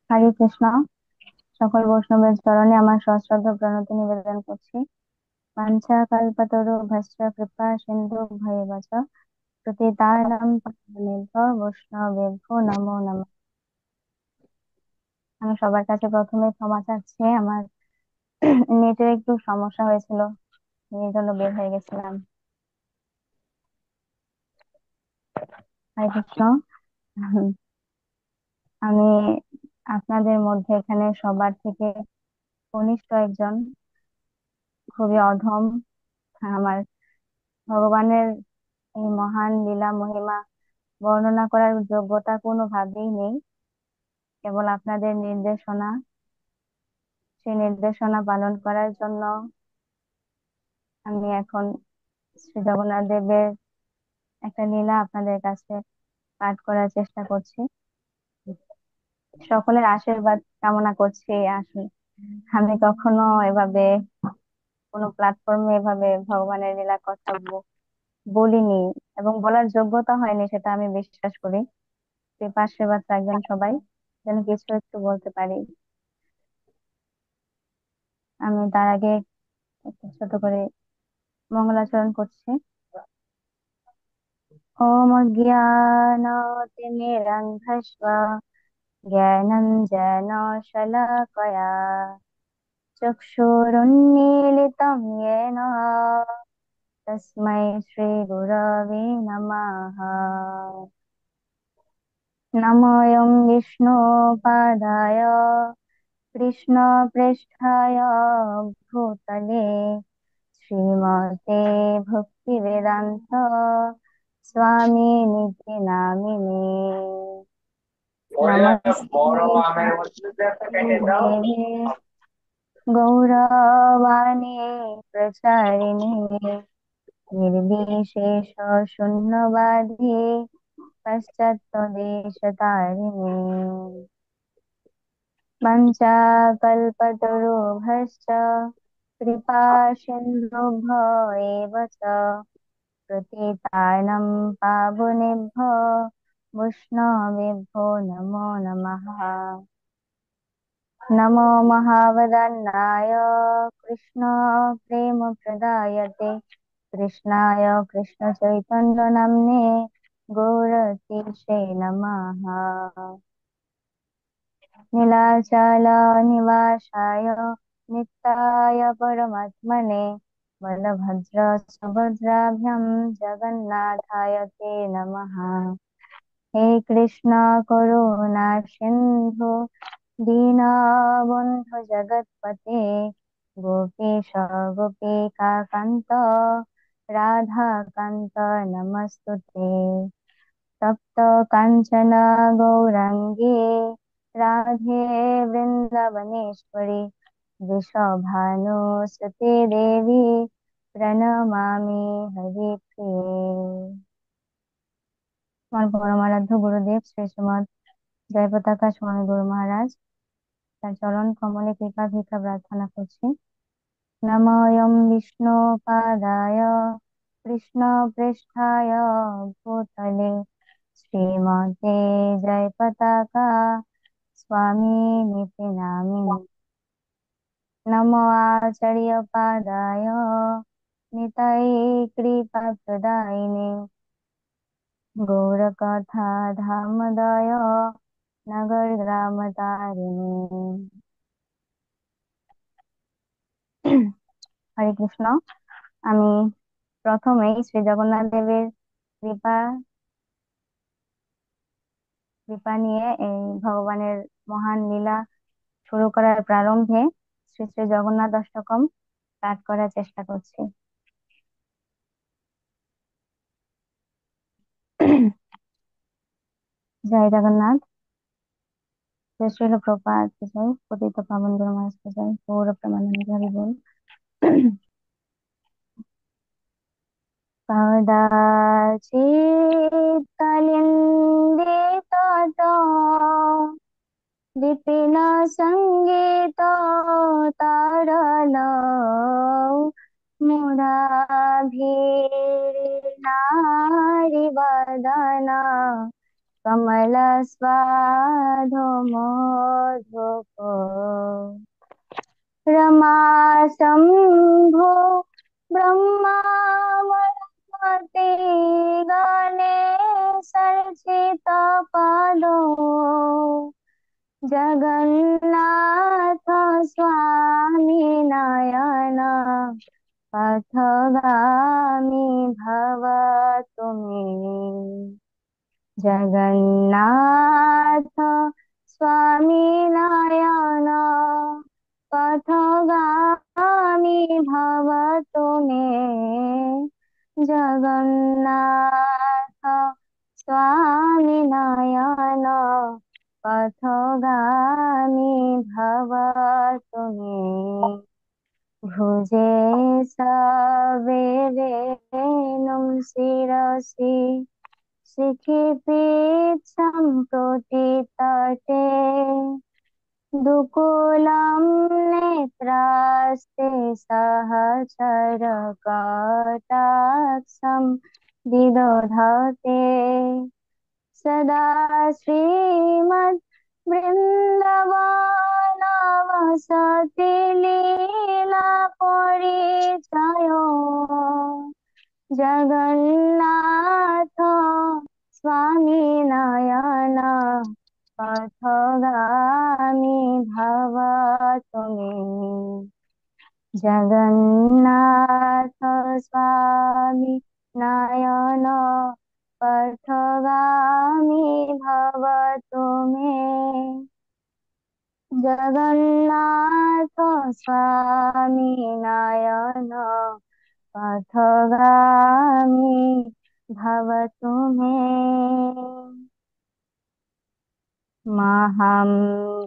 হরে কৃষ্ণ। সকল বৈষ্ণবের চরণে আমার সশ্রদ্ধ প্রণতি নিবেদন করছি। বাঞ্ছা কল্পতরু ভস্য কৃপা সিন্ধু ভৈরব চ পতিতানাং পাবনেভ্যো বৈষ্ণবেভ্যো নমো নমঃ। আমি সবার কাছে প্রথমে ক্ষমা চাচ্ছি, আমার নেটের একটু সমস্যা হয়েছিল, এই জন্য বের হয়ে গেছিলাম। হরে কৃষ্ণ। আমি আপনাদের মধ্যে এখানে সবার থেকে কনিষ্ঠ একজন, খুবই অধম। আমার ভগবানের এই মহান লীলা মহিমা বর্ণনা করার যোগ্যতা কোনোভাবেই নেই। কেবল আপনাদের নির্দেশনা, সেই নির্দেশনা পালন করার জন্য আমি এখন শ্রী জগন্নাথ দেবের একটা লীলা আপনাদের কাছে পাঠ করার চেষ্টা করছি। সকলের আশীর্বাদ কামনা করছি। আসলে আমি কখনো এভাবে কোনো প্ল্যাটফর্মে এভাবে ভগবানের লীলা কথা বলিনি, এবং বলার যোগ্যতা হয়নি, সেটা আমি বিশ্বাস করি। কৃপা আশীর্বাদ রাখবেন সবাই, যেন কিছু একটু বলতে পারি। আমি তার আগে একটু ছোট করে মঙ্গলাচরণ করছি। ओम अज्ञानातिमिरन्धस्व ज्ञानञ्जनशलाकया चक्षुरुन्मीलितं येन तस्मै श्रीगुरवे नमः। नमोऽयं विष्णुपादाय कृष्णप्रेष्ठाय भूतले श्रीमते भक्तिवेदान्त स्वामी नित्य नामिने। नमस्ते देवे गौरवाणी प्रचारिणे निर्विशेष शून्यवादी पश्चात्तदेशतारिणे पञ्चाकल्पतरुभ्यश्च कृपा सिन्धुभ्य एव च पतितानं पावनेभ्यो वैष्णवेभ्यो नमो नमः। नमो महावदन्नाय कृष्ण प्रेम प्रदायते कृष्णाय कृष्ण चैतन्य नाम्ने गौरतीशे नमः। नीलाचल निवासाय नित्याय परमात्मने बलभद्र सुभद्राभ्यां जगन्नाथाय ते नमः। हे कृष्ण करुणा सिन्धु दीनबन्धु जगत्पते गोपीश गोपिकान्त राधाकान्त नमस्तुते। तप्त काञ्चन गौराङ्गी राधे वृन्दावनेश्वरी वृषभानुसुते देवी प्रणमामि हरिप्रिये। আমার পরমারাধ্য গুরুদেব শ্রী শ্রীমৎ জয়পতাকা স্বামী গুরু মহারাজ, তার চরণ কমলে কৃপা ভিক্ষা প্রার্থনা করছি। নমোऽয়ং বিষ্ণুপাদায় কৃষ্ণপ্রেষ্ঠায় ভূতলে শ্রীমতে জয়পতাকা স্বামী নিতে নামিনে। নমো আচার্যপাদায় নিতাই কৃপা প্রদায়িনে গৌরকথা ধামদয় নগর গ্রাম তারিণী। হরে কৃষ্ণ। আমি প্রথমেই শ্রী জগন্নাথ দেবের কৃপা কৃপা নিয়ে এই ভগবানের মহান লীলা শুরু করার প্রারম্ভে শ্রী শ্রী জগন্নাথ অষ্টকম পাঠ করার চেষ্টা করছি। জয় জগন্নাথ। জয় শ্রীল প্রপাত জয়, পতিত পাবন গুরু মহারাজ জয়, গৌর প্রেমানন্দ হরি বল। कदाचित् कलिन्दिततो विपिनसङ्गीतो तारलौ मुराभिर्नारिवदना कमलस्वाधो मोदको रमा शम्भो ब्रह्मावरपति गणेशर्चितपदो जगन्नाथ स्वामी नयन पथगामी भव तुमे जगन्नाथ स्वामी नयन पथगामी भव तुमे जगन्नाथ स्वामी नयन पथगामी भव तुमे भुजे सवेरेनुं शिरसि शिखिपीठं प्रथितटे दुकूलं नेत्रास्ते सहचरकटाक्षं विदधते सदा श्रीमद् बृन्दावनवसति लीला परिचयो जगन्नाथ स्वामी नयन पथगामी भव तुमे जगन्नाथ स्वामी नयन पथगामी भव तुमे जगन्नाथ स्वामी नयन पथगामी भव तुमे महं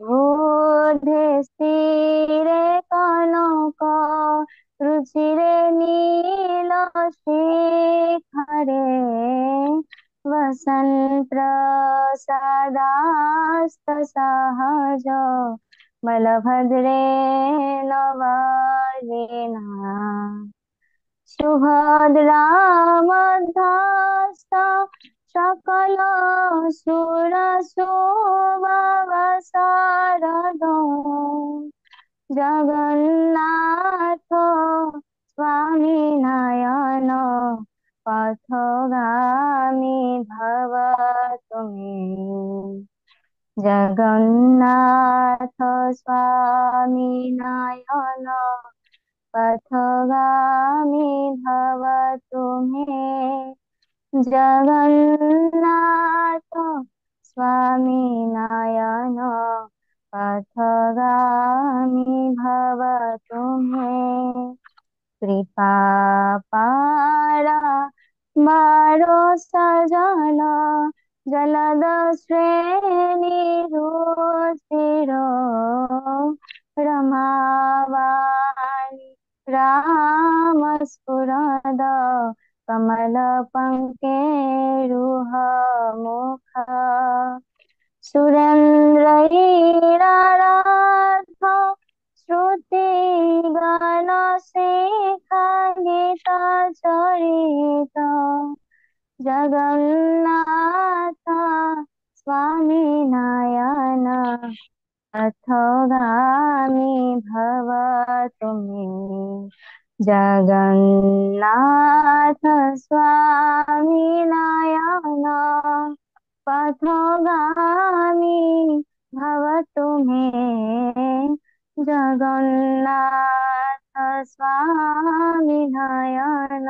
बुद्धे स्थिरे कनक रुचिरे नीलशेखरे वसन् प्रसादास्तसहज बलभद्रेण वरेणा सुभद्रामध्यस्थ सकल सुरसुभवसारदो जगन्नाथ स्वामी नयन पथगामी भव तुमे जगन्नाथ स्वामी नयन पथगामी भव तुमे जगन्नाथ स्वामी नयन पथगामी भव तुमे कृपा पारा मारो सजन जलद श्रेणी रुचिर रमावाणी राम स्फुरद कमल पंकेरुह मुख सुरेन्द्रैराराध श्रुति गण गीत चरित जगन्नाथ स्वामी नयन पथगामी भव तुमे जगन्नाथ स्वामी नयन पथगामी भव तुमे जगन्नाथ स्वामी नयन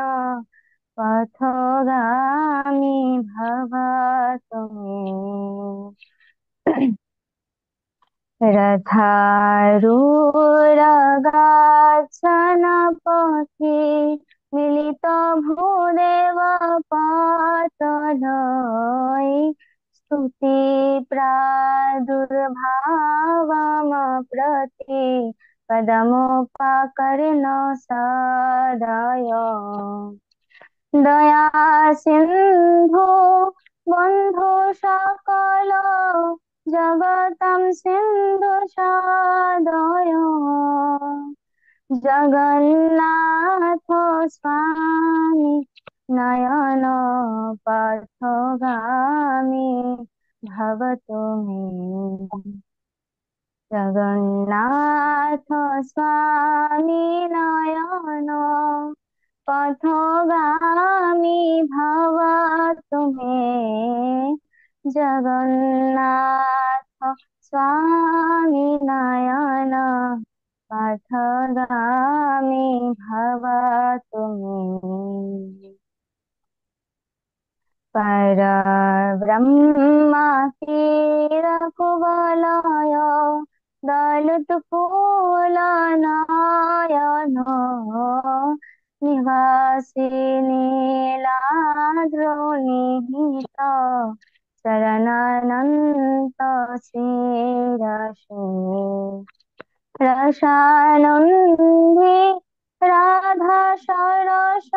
पथगामी भव तुमे रथारूढ गच्छन् पथि मिलित भूदेव पातलै स्तुति प्रादुर्भावमप्रति पदमुपकर्ण सदय दया सिन्धु बन्धु सकल जगतं सिन्धु सदय जगन्नाथ स्वामी नयन पथगामी भवतु मे। जगन्नाथ स्वामी नयन पथगामी भवतु मे। जगन्नाथ स्वामी नयन पथगामी भवतु मे। परब्रह्म क्षीरकुवलय दलितफुलनयन निवासि नीलाद्रोनिहित चरणानन्त शिरसि। रसानन्दे राधा सरस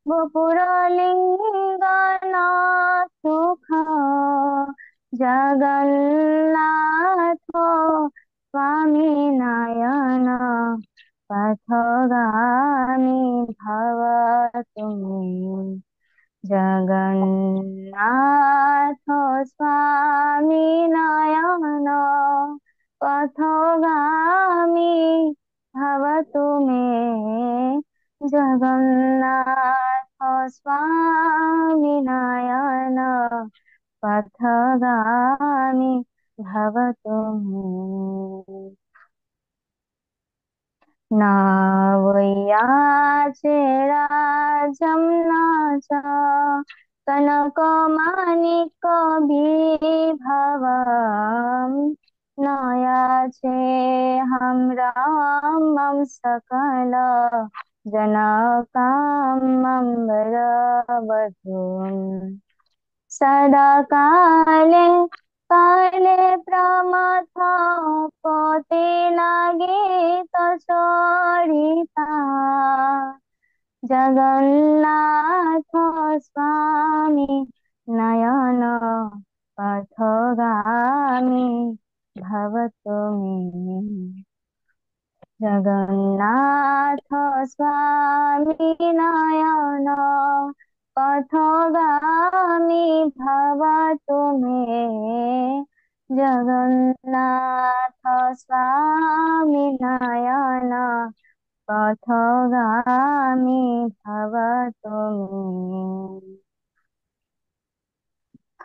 गोपुरलिङ्गनाथुख जगन्नाथ स्वामी नयन पथगामी भवतु मे। जगन्नाथ स्वामी नयन पथगामी भवतु मे। जगन्नाथ स्वामी नयन पथगामी भवतु मे। नावयाचेराजं नाच कनकमाणिकविभवम् नयाचे हम रामं सकल जनकामम्बरवधूम्। सदा काले काले प्रमथ पोते गीत चरिता जगन्नाथ स्वामी नयन पथगामी भवतु मे। जगन्नाथ स्वामी नयन पथगामी भवतु मे। जगन्नाथ स्वामी नयन पथगामी भवतु मे।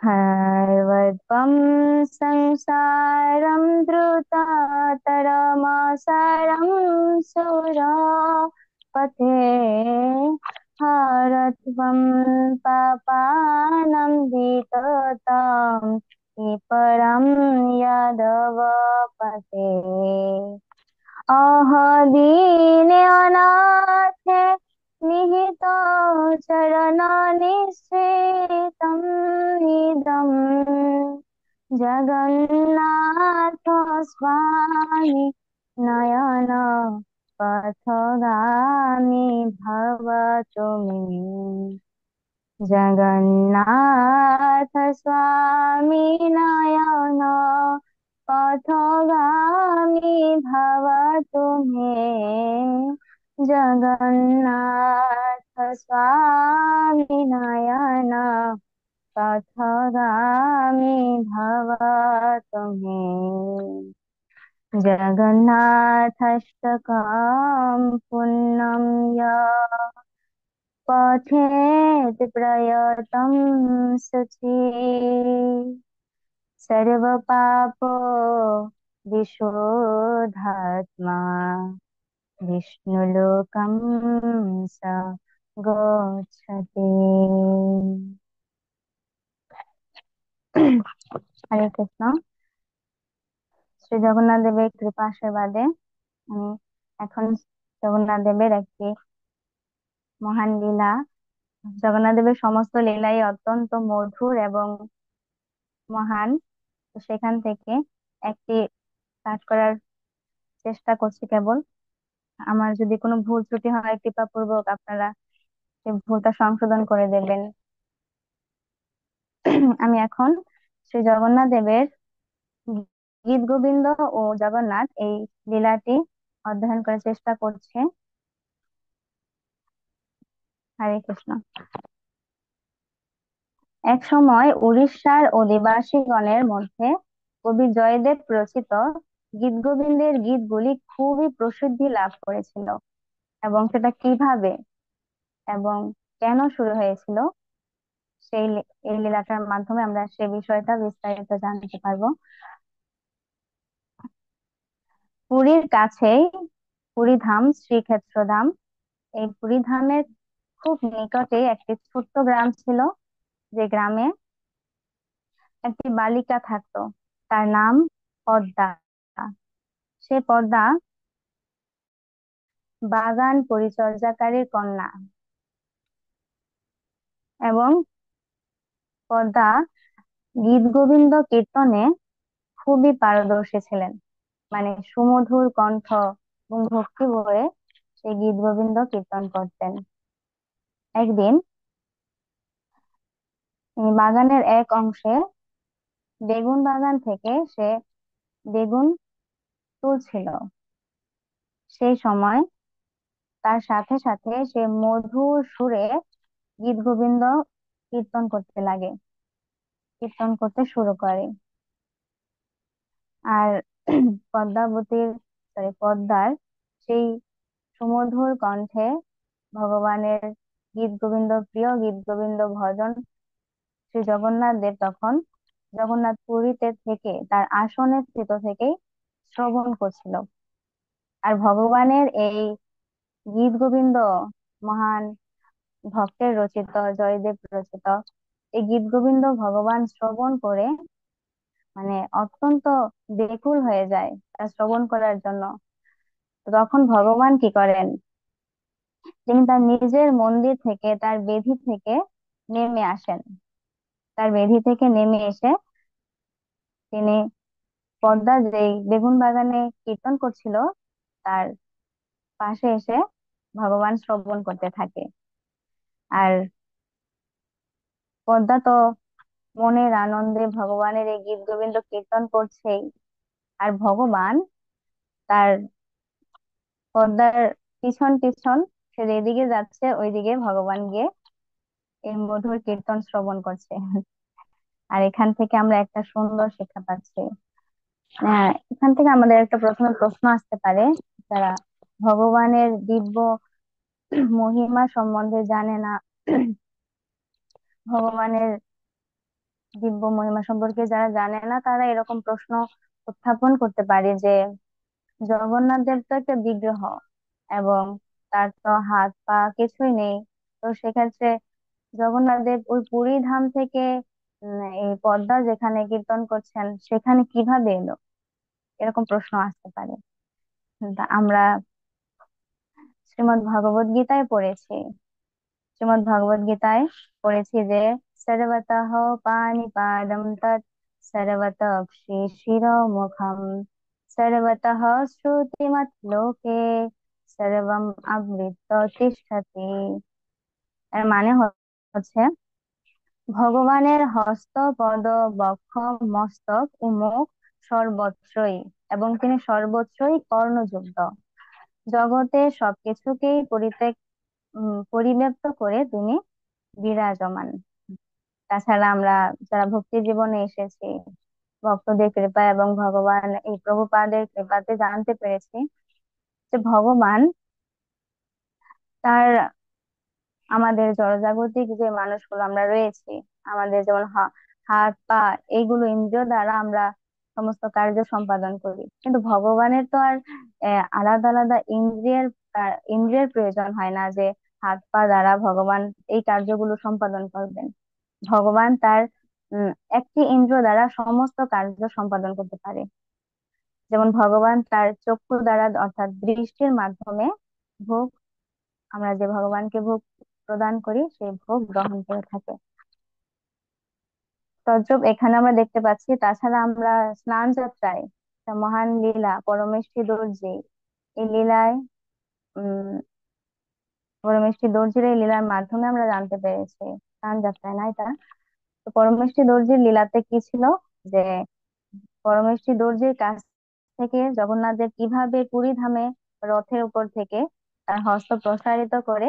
सर्वत्वं संसारं द्रुततरमसरं सुरपथे हरत्वं पापानं विततं विपरं यदवपते। अहदीने अनाथे निहित चरणनिश्चितं निदम्। जगन्नाथ स्वामी नयन पथगामी भवतु मे। जगन्नाथ स्वामी नयन पथगामी भवतु मे। जगन्नाथ स्वामी नयन पथगामी भवतु मे। जगन्नाथाष्टकं पुण्यं यः पठेत् प्रयतं शुचि सर्वपापो विशोधात्मा विष्णुलोकं स गच्छति। হরে কৃষ্ণ। শ্রী জগন্নাথ দেবের কৃপা আশীর্বাদে আমি এখন জগন্নাথ দেবের একটি মহান লীলা, জগন্নাথ দেবের সমস্ত লীলাই অত্যন্ত মধুর এবং মহান, তো সেখান থেকে একটি পাঠ করার চেষ্টা করছি। কেবল আমার যদি কোনো ভুল ত্রুটি হয় কৃপাপূর্বক আপনারা সেই ভুলটা সংশোধন করে দেবেন। আমি এখন শ্রী জগন্নাথ দেবের গীত গোবিন্দ ও জগন্নাথ এই লীলাটি অধ্যয়ন করার চেষ্টা করছি। হরে কৃষ্ণ। এক সময় উড়িষ্যার অধিবাসীগণের মধ্যে কবি জয়দেব রচিত গীতগোবিন্দের গীতগুলি খুবই প্রসিদ্ধি লাভ করেছিল। এবং সেটা কিভাবে এবং কেন শুরু হয়েছিল, এই লীলাটার মাধ্যমে আমরা সে বিষয়টা বিস্তারিত জানতে পারবো। পুরীর কাছেই পুরীধাম, শ্রীক্ষেত্র ধাম, এই পুরীধামের খুব নিকটে একটি ছোট্ট গ্রাম ছিল, যে গ্রামে একটি বালিকা থাকতো। তার নাম পদ্মা। সে পদ্মা বাগান পরিচর্যাকারীর কন্যা। এবং পদ্মা গীত গোবিন্দ কীর্তনে খুবই পারদর্শী ছিলেন, মানে সুমধুর কণ্ঠ এবং ভক্তি ভরে সেই গীত গোবিন্দ কীর্তন করতেন। একদিন বাগানের এক অংশে বেগুন বাগান থেকে সে বেগুন তুলছিল। সেই সময় তার সাথে সাথে সে মধুর সুরে গীত গোবিন্দ কীর্তন করতে লাগে, কীর্তন করতে শুরু করে। আর পদ্মাবতীর পদ্মার সেই সুমধুর কণ্ঠে ভগবানের গীত গোবিন্দ, প্রিয় গীত গোবিন্দ ভজন শ্রী জগন্নাথ দেব তখন জগন্নাথ পুরীতে থেকে তার আসনে স্থিত থেকেই শ্রবণ করছিল। আর ভগবানের এই গীত গোবিন্দ, মহান ভক্তের রচিত, জয়দেব রচিত এই গীত গোবিন্দ ভগবান শ্রবণ করে মানে অত্যন্ত ব্যাকুল হয়ে যায় তা শ্রবণ করার জন্য। তো তখন ভগবান কি করেন, তিনি তার নিজের মন্দির থেকে, তার বেদী থেকে নেমে আসেন। তার বেদী থেকে নেমে এসে তিনি পদ্মা যেই বেগুন বাগানে কীর্তন করছিল তার পাশে এসে ভগবান শ্রবণ করতে থাকে। আর পদ্মা তো মনের আনন্দে ভগবানের এই গীত গোবিন্দ কীর্তন করছেই। আর ভগবান তার পদ্মার পিছন পিছন, সে যেদিকে যাচ্ছে ওইদিকে ভগবান গিয়ে এই মধুর কীর্তন শ্রবণ করছে। আর এখান থেকে আমরা একটা সুন্দর শিক্ষা পাচ্ছি। এখান থেকে আমাদের একটা প্রথমে প্রশ্ন আসতে পারে, যারা ভগবানের দিব্য মহিমা সম্বন্ধে জানে না, ভগবানের দিব্য মহিমা সম্পর্কে যারা জানে না, তারা এরকম প্রশ্ন উত্থাপন করতে পারে যে জগন্নাথ দেব তো একটা বিগ্রহ এবং তার তো হাত পা কিছুই নেই। তো সেক্ষেত্রে জগন্নাথ দেব ওই পুরী ধাম থেকে এই পদ্মা যেখানে কীর্তন করছেন সেখানে কিভাবে এলো, এরকম প্রশ্ন আসতে পারে। তা আমরা শ্রীমদ্ ভগবদ গীতায় পড়েছি, শ্রীমদ্ ভগবদ গীতায় পড়েছি যে সর্বতঃ পাণিপাদম তৎ সর্বতঃ শিরোমুখম সর্বতঃ শ্রুতিমত লোকে সর্বম আবৃত্ত তিষ্ঠতি। এর মানে হচ্ছে ভগবানের হস্ত, পদ, বক্ষ, মস্তক ও মুখ সর্বত্রই, এবং তিনি সর্বত্রই কর্ণযুক্ত। জগতে সবকিছুকেই পরিব্যাপ্ত করে তিনি বিরাজমান। তাছাড়া আমরা যারা ভক্তি জীবনে এসেছি, ভক্তদের কৃপা এবং ভগবান এই প্রভুপাদের কৃপাতে জানতে পেরেছি যে ভগবান তার আমাদের জড়জাগতিক যে মানুষগুলো আমরা রয়েছি, আমাদের যেমন হাত পা, এইগুলো ইন্দ্রিয় দ্বারা আমরা সমস্ত কার্য সম্পাদন করি, কিন্তু ভগবানের তো আর আলাদা আলাদা ইন্দ্রিয়ের প্রয়োজন হয় না যে হাত পা দ্বারা ভগবান এই কার্যগুলো সম্পাদন করবেন। ভগবান তার উম একটি ইন্দ্রিয় দ্বারা সমস্ত কার্য সম্পাদন করতে পারে। যেমন ভগবান তার চক্ষু দ্বারা অর্থাৎ দৃষ্টির মাধ্যমে ভোগ, আমরা যে ভগবানকে ভোগ প্রদান করি সেই ভোগ গ্রহণ করে থাকে। তদ্রূপ এখানে আমরা দেখতে পাচ্ছি। তাছাড়া আমরা স্নান যাত্রায় একটা মহান লীলা পরমেষ্ঠী দর্জি, এই লীলায় উম পরমেষ্ঠী দর্জির এই লীলার মাধ্যমে আমরা জানতে পেরেছি, স্নান যাত্রায় না এটা, তো পরমেষ্ঠী দর্জির লীলাতে কি ছিল যে পরমেষ্ঠী দর্জির কাছ থেকে জগন্নাথ দেব কিভাবে পুরী ধামে রথের উপর থেকে তার হস্ত প্রসারিত করে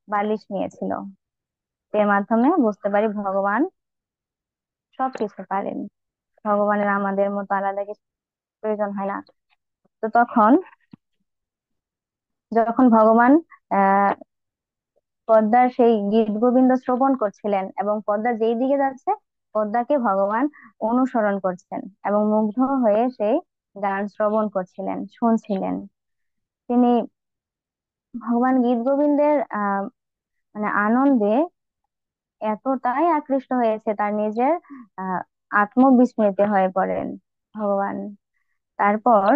বালিশ নিয়েছিল। এর মাধ্যমে বুঝতে পারি ভগবান সবকিছু পারেন। ভগবানের আমাদের মতো আলাদা কিছু প্রয়োজন হয় না। তো তখন যখন ভগবান আহ পদ্মার সেই গীত গোবিন্দ শ্রবণ করছিলেন এবং পদ্মা যেই দিকে যাচ্ছে পদ্মাকে ভগবান অনুসরণ করছেন এবং মুগ্ধ হয়ে সেই গান শ্রবণ করছিলেন, শুনছিলেন। তিনি ভগবান গীত গোবিন্দের মানে আনন্দে এতটাই আকৃষ্ট হয়েছে তার নিজের আহ আত্মবিস্মৃত হয়ে পড়েন ভগবান। তারপর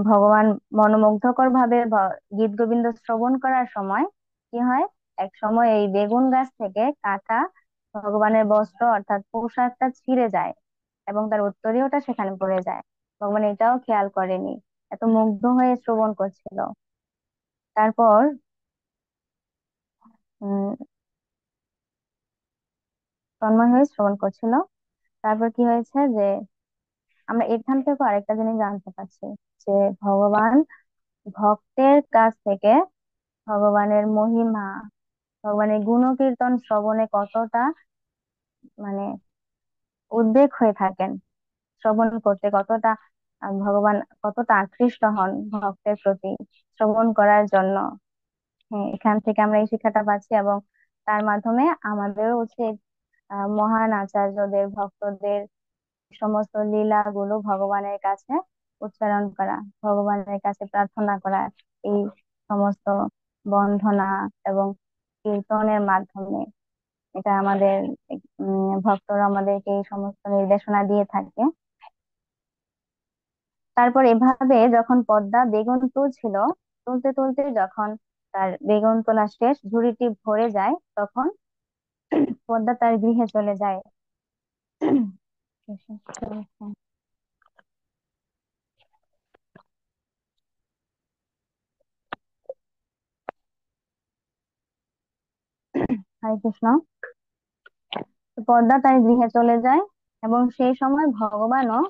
ভগবান মনোমুগ্ধকর ভাবে গীত গোবিন্দ শ্রবণ করার সময় কি হয়, এক সময় এই বেগুন গাছ থেকে কাটা ভগবানের বস্ত্র অর্থাৎ পোশাকটা ছিঁড়ে যায় এবং তার উত্তরীয়টা সেখানে পড়ে যায়। ভগবান এটাও খেয়াল করেনি, এত মুগ্ধ হয়ে শ্রবণ করছিল। তারপর উম তন্ময় হয়ে শ্রবণ করছিল। তারপর কি হয়েছে যে আমরা এখান থেকে আরেকটা জিনিস জানতে পারছি যে ভগবান ভক্তের কাছ থেকে ভগবানের মহিমা, ভগবানের গুণকীর্তন শ্রবণে কতটা মানে উদ্বেগ হয়ে থাকেন, শ্রবণ করতে কতটা ভগবান কতটা আকৃষ্ট হন ভক্তের প্রতি শ্রবণ করার জন্য। হ্যাঁ, এখান থেকে আমরা এই শিক্ষাটা পাচ্ছি এবং তার মাধ্যমে আমাদেরও উচিত মহান আচার্যদের ভক্তদের সমস্ত লীলা গুলো ভগবানের কাছে উচ্চারণ করা, ভগবানের কাছে প্রার্থনা করা, এই সমস্ত বন্ধনা এবং কীর্তনের মাধ্যমে। এটা আমাদের ভক্তরা আমাদেরকে এই সমস্ত নির্দেশনা দিয়ে থাকে। তারপর এভাবে যখন পদ্মা বেগুন তুলছিল, তুলতে তুলতে যখন তার বেগুন তোলা শেষ, ঝুড়িটি ভরে যায়, তখন পদ্মা তার গৃহে চলে যায়। হরে কৃষ্ণ। তো পদ্মা তার গৃহে চলে যায় এবং সেই সময় ভগবানও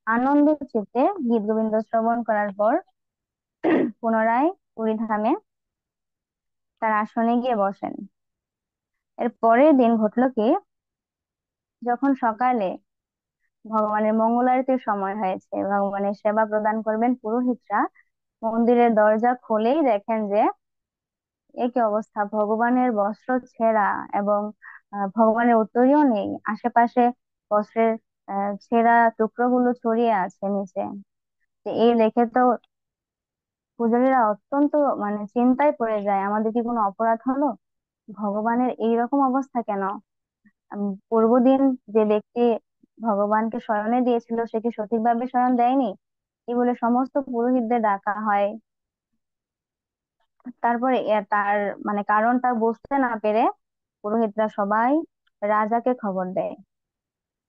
আনন্দ চিত্তে গীত গোবিন্দ শ্রবণ করার পর পুনরায় পুরী ধামে তার আসনে গিয়ে বসেন। এর পরের দিন ঘটলো কি, যখন সকালে ভগবানের মঙ্গল আরতির সময় হয়েছে, ভগবানের সেবা প্রদান করবেন পুরোহিতরা, মন্দিরের দরজা খুলেই দেখেন যে এ কি অবস্থা, ভগবানের বস্ত্র ছেঁড়া এবং ভগবানের উত্তরীয় নেই, আশেপাশে বস্ত্রের ছেঁড়া টুকরোগুলো ছড়িয়ে আছে নিচে। তো এই দেখে তো পূজারীরা অত্যন্ত মানে চিন্তায় পড়ে যায়, আমাদের কি কোনো অপরাধ হলো, ভগবানের এইরকম অবস্থা কেন। পূর্বদিন যে ব্যক্তি ভগবানকে শয়নে দিয়েছিল সে কি সঠিকভাবে শয়ন দেয়নি, এই বলে সমস্ত পুরোহিতদের ডাকা হয়। তারপরে তার মানে কারণটা বুঝতে না পেরে পুরোহিতরা সবাই রাজাকে খবর দেয়।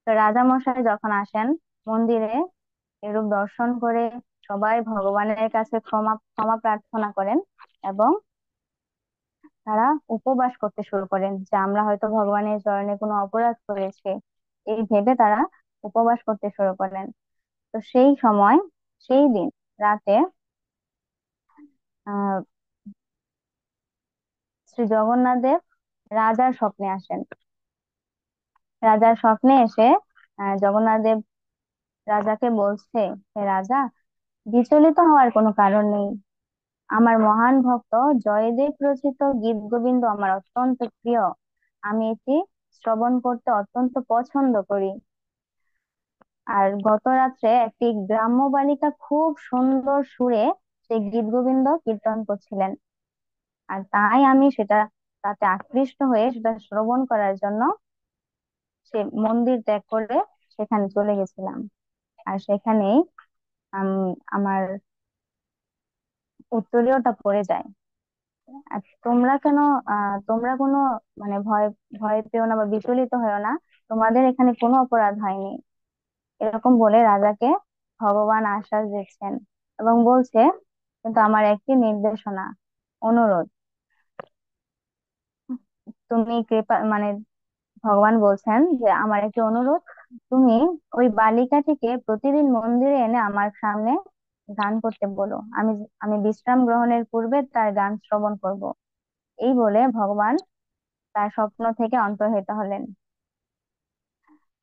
তো রাজা মশাই যখন আসেন মন্দিরে, এরূপ দর্শন করে সবাই ভগবানের কাছে ক্ষমা ক্ষমা প্রার্থনা করেন এবং তারা উপবাস করতে শুরু করেন যে আমরা হয়তো ভগবানের চরণে কোনো অপরাধ করেছি, এই ভেবে তারা উপবাস করতে শুরু করেন। তো সেই সময়, সেই দিন রাতে আহ শ্রী জগন্নাথ দেব রাজার স্বপ্নে আসেন। রাজার স্বপ্নে এসে জগন্নাথ দেব রাজাকে বলছে, হে রাজা, বিচলিত হওয়ার কোনো কারণ নেই। আমার মহান ভক্ত জয়দেব রচিত গীত গোবিন্দ আমার অত্যন্ত প্রিয়, আমি এটি শ্রবণ করতে অত্যন্ত পছন্দ করি। আর গত রাত্রে একটি গ্রাম্য বালিকা খুব সুন্দর সুরে সেই গীত গোবিন্দ কীর্তন করছিলেন, আর তাই আমি সেটা তাতে আকৃষ্ট হয়ে সেটা শ্রবণ করার জন্য সে মন্দির ত্যাগ করে সেখানে চলে গেছিলাম। আর সেখানেই আমার উত্তরীয়টা পড়ে যায়। আর তোমরা কেন তোমরা কোনো মানে ভয় ভয় পেও না বা বিচলিত হয়েও না, তোমাদের এখানে কোনো অপরাধ হয়নি, এরকম বলে রাজাকে ভগবান আশ্বাস দিচ্ছেন এবং বলছে, কিন্তু আমার একটি নির্দেশনা, অনুরোধ, তুমি কৃপা মানে ভগবান বলছেন যে আমার একটি অনুরোধ, তুমি ওই বালিকাটিকে প্রতিদিন মন্দিরে এনে আমার সামনে গান করতে বলো, আমি আমি বিশ্রাম গ্রহণের পূর্বে তার গান শ্রবণ করব। এই বলে ভগবান তার স্বপ্ন থেকে অন্তর্হিত হলেন।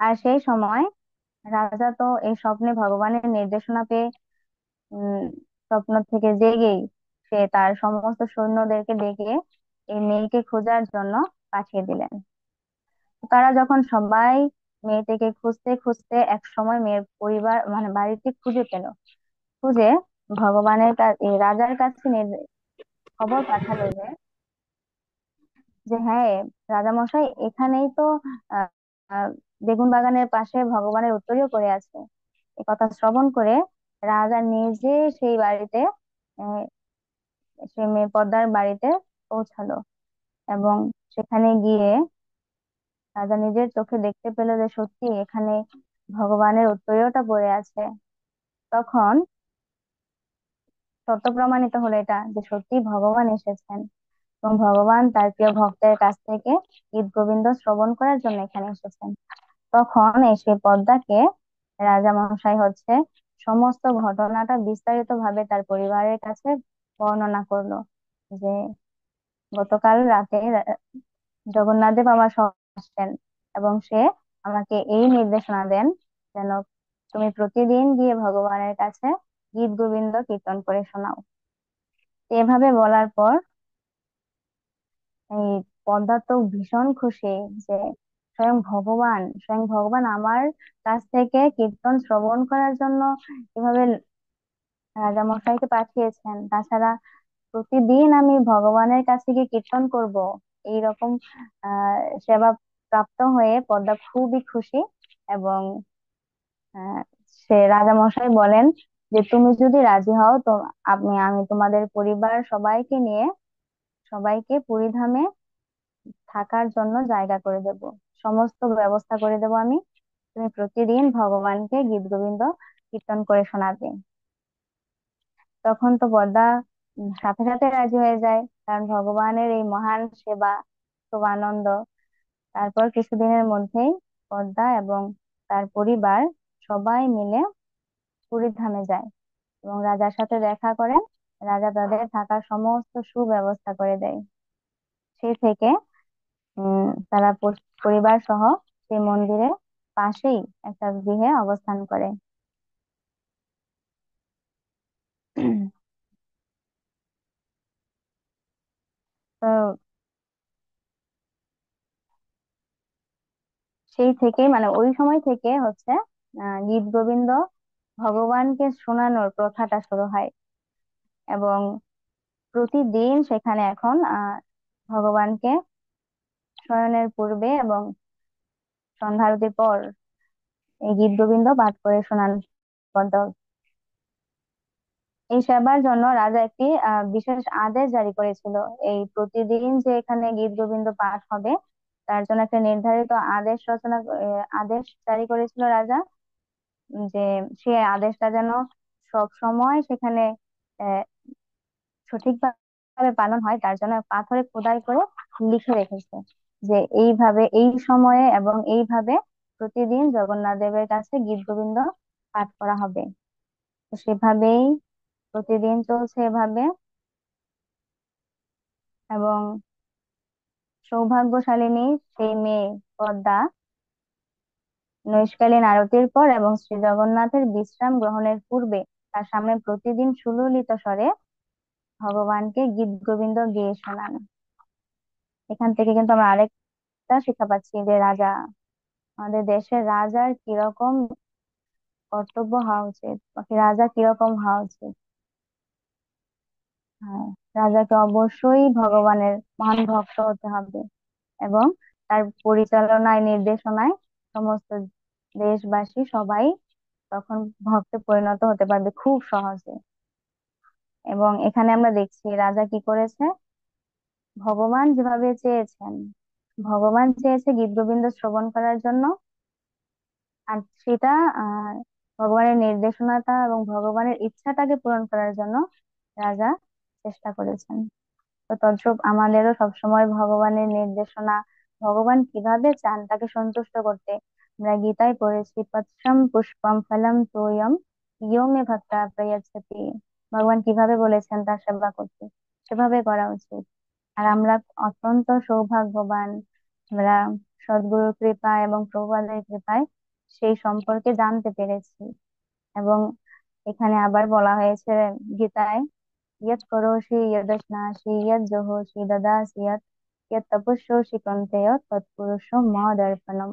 আর সেই সময় রাজা তো এই স্বপ্নে ভগবানের নির্দেশনা পেয়ে উম স্বপ্ন থেকে জেগেই সে তার সমস্ত সৈন্যদেরকে ডেকে এই মেয়েকে খোঁজার জন্য পাঠিয়ে দিলেন। তারা যখন সবাই মেয়েটিকে খুঁজতে খুঁজতে এক সময় মেয়ের পরিবার মানে বাড়িতে খুঁজে পেল, খুঁজে ভগবানের কাছে রাজার কাছে খবর পাঠালো যে যে হ্যাঁ, রাজামশাই এখানেই তো আহ আহ, বেগুন বাগানের পাশে ভগবানের উত্তরীয় পড়ে আছে। এ কথা শ্রবণ করে রাজা নিজে সেই বাড়িতে আহ, সে মেয়ে পদ্মার বাড়িতে পৌঁছালো, এবং সেখানে গিয়ে রাজা নিজের চোখে দেখতে পেল যে সত্যি এখানে ভগবানের উত্তরীয়টা পড়ে আছে। তখন সত্য প্রমাণিত হলো এটা যে সত্যি ভগবান এসেছেন, এবং ভগবান তার প্রিয় ভক্তের কাছ থেকে গীত গোবিন্দ শ্রবণ করার জন্য এখানে এসেছেন। তখন এসে পদ্মাকে রাজা মহাশয় হচ্ছে সমস্ত ঘটনাটা বিস্তারিত ভাবে তার পরিবারের কাছে বর্ণনা করলো, যে গতকাল রাতে জগন্নাথ দেব আমার সঙ্গে আসছেন, এবং সে আমাকে এই নির্দেশনা দেন যেন তুমি প্রতিদিন গিয়ে ভগবানের কাছে গীত গোবিন্দ কীর্তন করে শোনাও। এভাবে বলার পর এই পদ্মা তো ভীষণ খুশি যে স্বয়ং ভগবান আমার কাছ থেকে কীর্তন শ্রবণ করার জন্য এভাবে রাজামশাইকে পাঠিয়েছেন। তাছাড়া প্রতিদিন আমি ভগবানের কাছে গিয়ে কীর্তন করব, এইরকম সেবা প্রাপ্ত হয়ে পদ্মা খুবই খুশি। এবং আহ, সে রাজামশাই বলেন যে তুমি যদি রাজি হও তো আমি তোমাদের পরিবার সবাইকে নিয়ে সবাইকে পুরীধামে থাকার জন্য জায়গা করে দেব, সমস্ত ব্যবস্থা করে দেব আমি। তুমি প্রতিদিন ভগবানকে গীত গোবিন্দ কীর্তন করে শোনাবে। তখন তো পদ্মা সাথে সাথে রাজি হয়ে যায়, কারণ ভগবানের এই মহান সেবা খুব আনন্দ। তারপর কিছুদিনের মধ্যেই পদ্মা এবং তার পরিবার সবাই মিলে পুরীর ধামে যায় এবং রাজার সাথে দেখা করেন। রাজা তাদের থাকার সমস্ত সুব্যবস্থা করে দেয়। সেই থেকে তারা পরিবার সহ সেই মন্দিরের পাশেই একটা গৃহে অবস্থান করে। তো সেই থেকে মানে ওই সময় থেকে হচ্ছে গীত গোবিন্দ ভগবানকে শোনানোর প্রথাটা শুরু হয়, এবং প্রতিদিন সেখানে এখন ভগবানকে শয়নের পূর্বে এবং সন্ধ্যা আরতির পর এই গীত গোবিন্দ পাঠ করে শোনান পদ্ম। এই সেবার জন্য রাজা একটি বিশেষ আদেশ জারি করেছিল। এই প্রতিদিন যে এখানে গীত গোবিন্দ পাঠ হবে তার জন্য একটা নির্ধারিত আদেশ জারি করেছিল রাজা, যে সে আদেশটা যেন সব সময় সেখানে আহ সঠিকভাবে পালন হয় তার জন্য পাথরে খোদাই করে লিখে রেখেছে যে এইভাবে এই সময়ে এবং এইভাবে প্রতিদিন জগন্নাথ দেবের কাছে গীত গোবিন্দ পাঠ করা হবে। তো সেভাবেই প্রতিদিন চলছে এভাবে। এবং সৌভাগ্যশালিনী সেই মেয়ে পদ্মা নৈষ্কালীন আরতির পর এবং শ্রী জগন্নাথের বিশ্রাম গ্রহণের পূর্বে তার সামনে প্রতিদিন সুললিত স্বরে ভগবানকে গীত গোবিন্দ গেয়ে শোনান। এখান থেকে কিন্তু আমরা আরেকটা শিক্ষা পাচ্ছি যে আমাদের দেশের রাজার কিরকম কর্তব্য হওয়া উচিত বা কি রাজা কিরকম হওয়া উচিত। হ্যাঁ, রাজাকে অবশ্যই ভগবানের মহান ভক্ত হতে হবে, এবং তার পরিচালনায় নির্দেশনায় সমস্ত দেশবাসী সবাই তখন ভক্তে পরিণত হতে পারবে খুব সহজে। এবং এখানে আমরা দেখছি রাজা কি করেছে, ভগবান যেভাবে চেয়েছেন, ভগবান চেয়েছে গীত গোবিন্দ শ্রবণ করার জন্য, আর সেটা আহ ভগবানের নির্দেশনাটা এবং ভগবানের ইচ্ছাটাকে পূরণ করার জন্য রাজা চেষ্টা করেছেন। তো তদ্রূপ আমাদেরও সবসময় ভগবানের নির্দেশনা, ভগবান কিভাবে চান তাকে সন্তুষ্ট করতে, আমরা গীতায় পড়েছি পত্রম পুষ্পম ফলম তোয়ম ইয়ো মে ভক্তা প্রয়চ্ছতি। ভগবান কিভাবে বলেছেন তার সেবা করতে, সেভাবে করা উচিত। আর আমরা অত্যন্ত সৌভাগ্যবান। আমরা সদ্গুরুর কৃপা এবং প্রভুপাদের কৃপায় সেই সম্পর্কে জানতে পেরেছি। এবং এখানে আবার বলা হয়েছে গীতায়, ইয়ৎ করোষি যদশ্নাসি ইয়ৎ জোহসি দদাসি ইয়ৎ ইয়ৎ তপস্যসি কন্তেয় তৎপুরুষম মদর্পণম।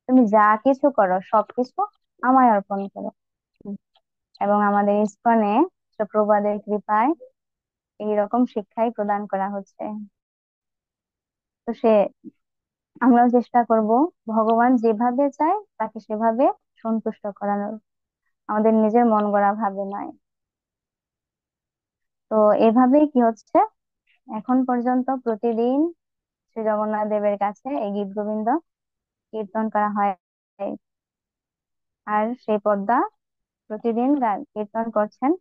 তুমি যা কিছু করো সবকিছু আমায় অর্পণ করো। উম, এবং আমাদের ইসকনে প্রভুপাদের কৃপায় এইরকম শিক্ষাই প্রদান করা হচ্ছে। তো আমরাও চেষ্টা করব ভগবান যেভাবে চায় তাকে সেভাবে সন্তুষ্ট করানোর, আমাদের নিজের মন গড়া ভাবে নয়। তো এভাবেই কি হচ্ছে, এখন পর্যন্ত প্রতিদিন শ্রী জগন্নাথ দেবের কাছে এই গীত গোবিন্দ কীর্তন করা হয়। আর সেই পদ্মা প্রতিদিন গান কীর্তন করছেন।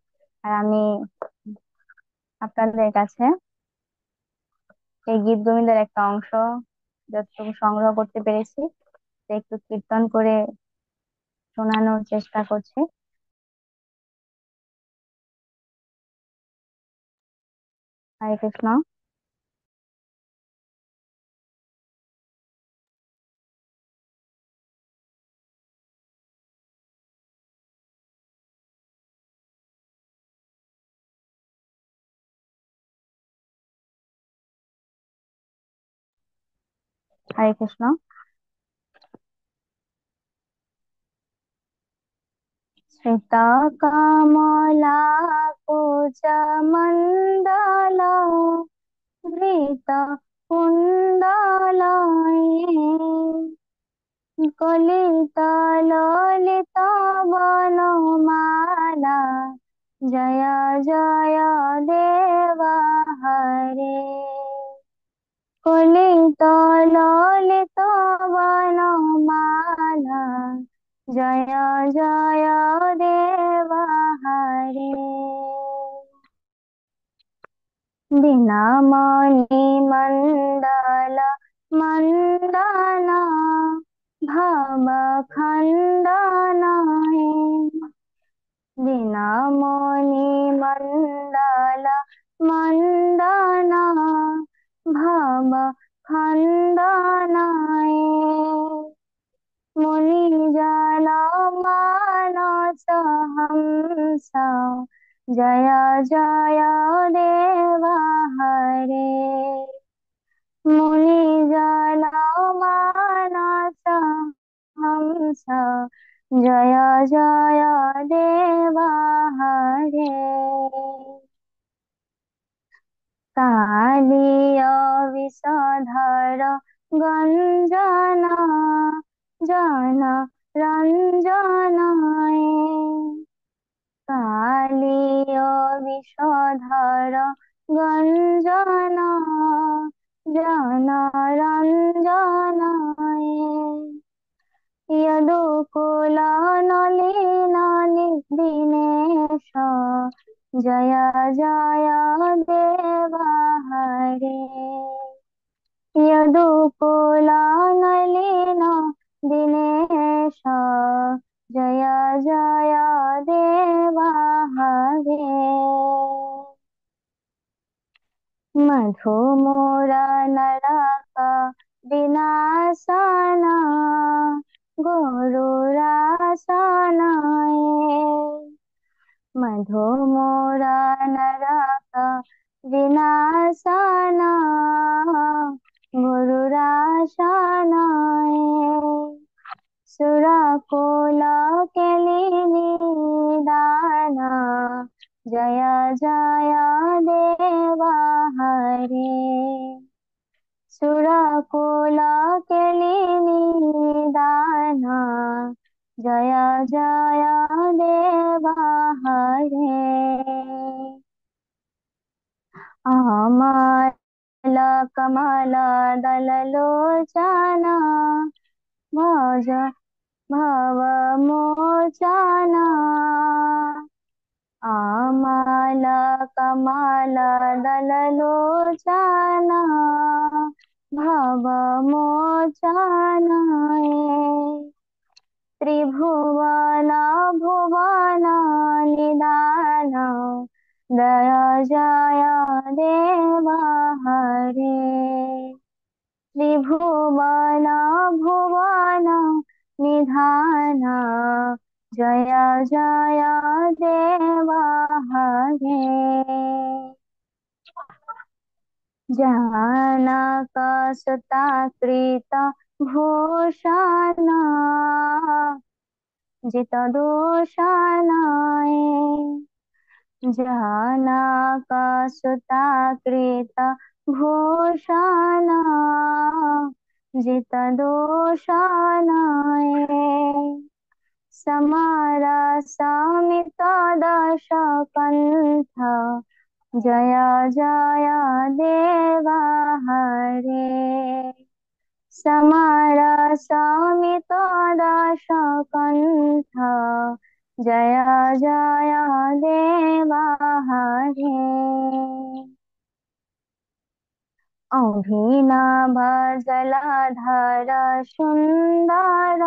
আর আমি আপনাদের কাছে এই গীত গোবিন্দের একটা অংশ যতটুকু সংগ্রহ করতে পেরেছি তা একটু কীর্তন করে শোনানোর চেষ্টা করছি। হরে কৃষ্ণ। হরে কৃষ্ণ। শ্রিতা কামলা কুচমণ্ডল ধৃত কুণ্ডলায় কলিতা ললিতা বনমালা জয় জয় দেবা হরে। কলিতা ললিতা বনমালা জয় জয় দেবা হরে। বিনামণি মণ্ডল মণ্ডনা ভব খণ্ডনায় বিনামণি মণ্ডল মণ্ডনা ভব খণ্ডনায় মুনি জন মানস হংস জয় জয় দেবা হরে। মুনি জন মানস হংস জয় জয় দেবা হরে। কালিয় বিষধর গঞ্জনা জন রঞ্জনায় কালিয় বিষধর গঞ্জনা জন রঞ্জনায় यदुकुल नलिन दिनेश जय जय देवा हरे। यदुकुल नलिन दिनेश जय जय देवा हरे। मधुमोरा नरक विनाशना গরুরাসনায় মধুমোরা নরক বিনাশনা গরুরাসনায় সুরকুল কেলিনি দানা জয় জয় দেবা হরে। সুরকুল কেলিনি দানা জয় জয় দেবা হরে। আমাল কমল দল লোচনা ভজ ভব মোচনা আমাল কমল দল লোচনা ভব মোচনায় ত্রিভুবন ভুবন নিদান दया जय देवा हरे। त्रिभुवन भुवन निधान, जय जय देवा हरे। जानकसुताकृत भूषण, जित दोषानाय। जनकसुताकृत भूषण, जित दोषानाय। समरसमित दशकंठ, जय जय देवा हरे। समरसमित दशकंठ, जय जय देवा हरे। अभिनव जलधर सुंदर,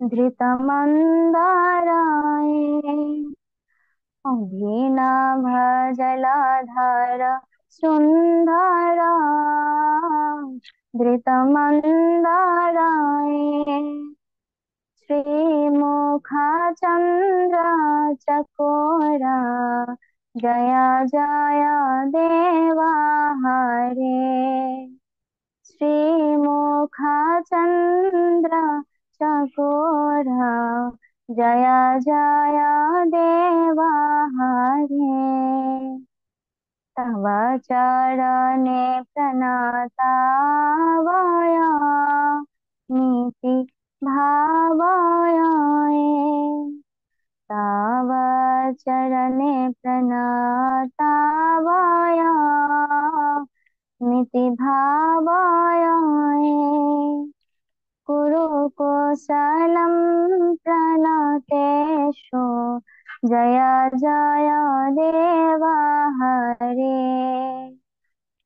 धृतमंदराय। अभिनव जलधर सुंदर, धृतमंदराय। श्रीमुख चंद्र चकोरा, जय जय देवा हरे। श्रीमुख चंद्र चकोरा, जय जय देवा हरे। तव चरणे प्रणतावय, नीति भावय। तव चरणे प्रणतावय, नीति भावय। कुरुकुशलं प्रणतेषु, जय जय देवा हरे।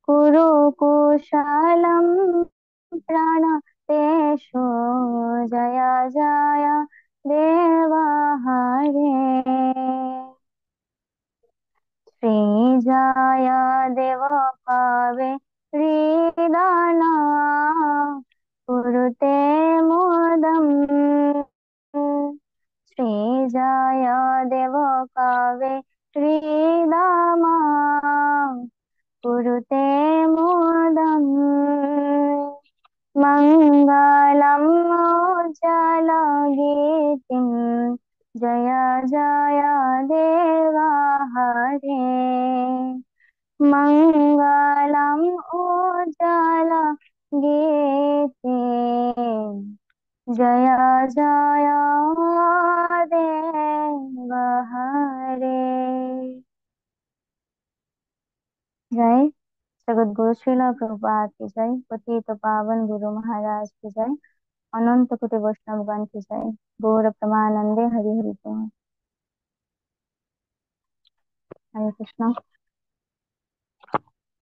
कुरुकुशलं प्रणतेषु, जय जय देवा हरे। श्रीजाय देव पावे हृदय, कुरुते मोदम। श्रीजाय देव पावे हृदय, कुरुते मोदम। मङ्गलं उज्ज्वलगीतिं, जय जय देवा हरे। मङ्गलं उज्ज्वलगीतिं, जय जय देवा हरे। जय जगत गुरु श्रील प्रभुपाद की जय। पतित पावन गुरु महाराज की जय। अनंत कोटि वैष्णवगण की जय। गौर प्रमानंदे हरि हरि बोल। हरे कृष्णा।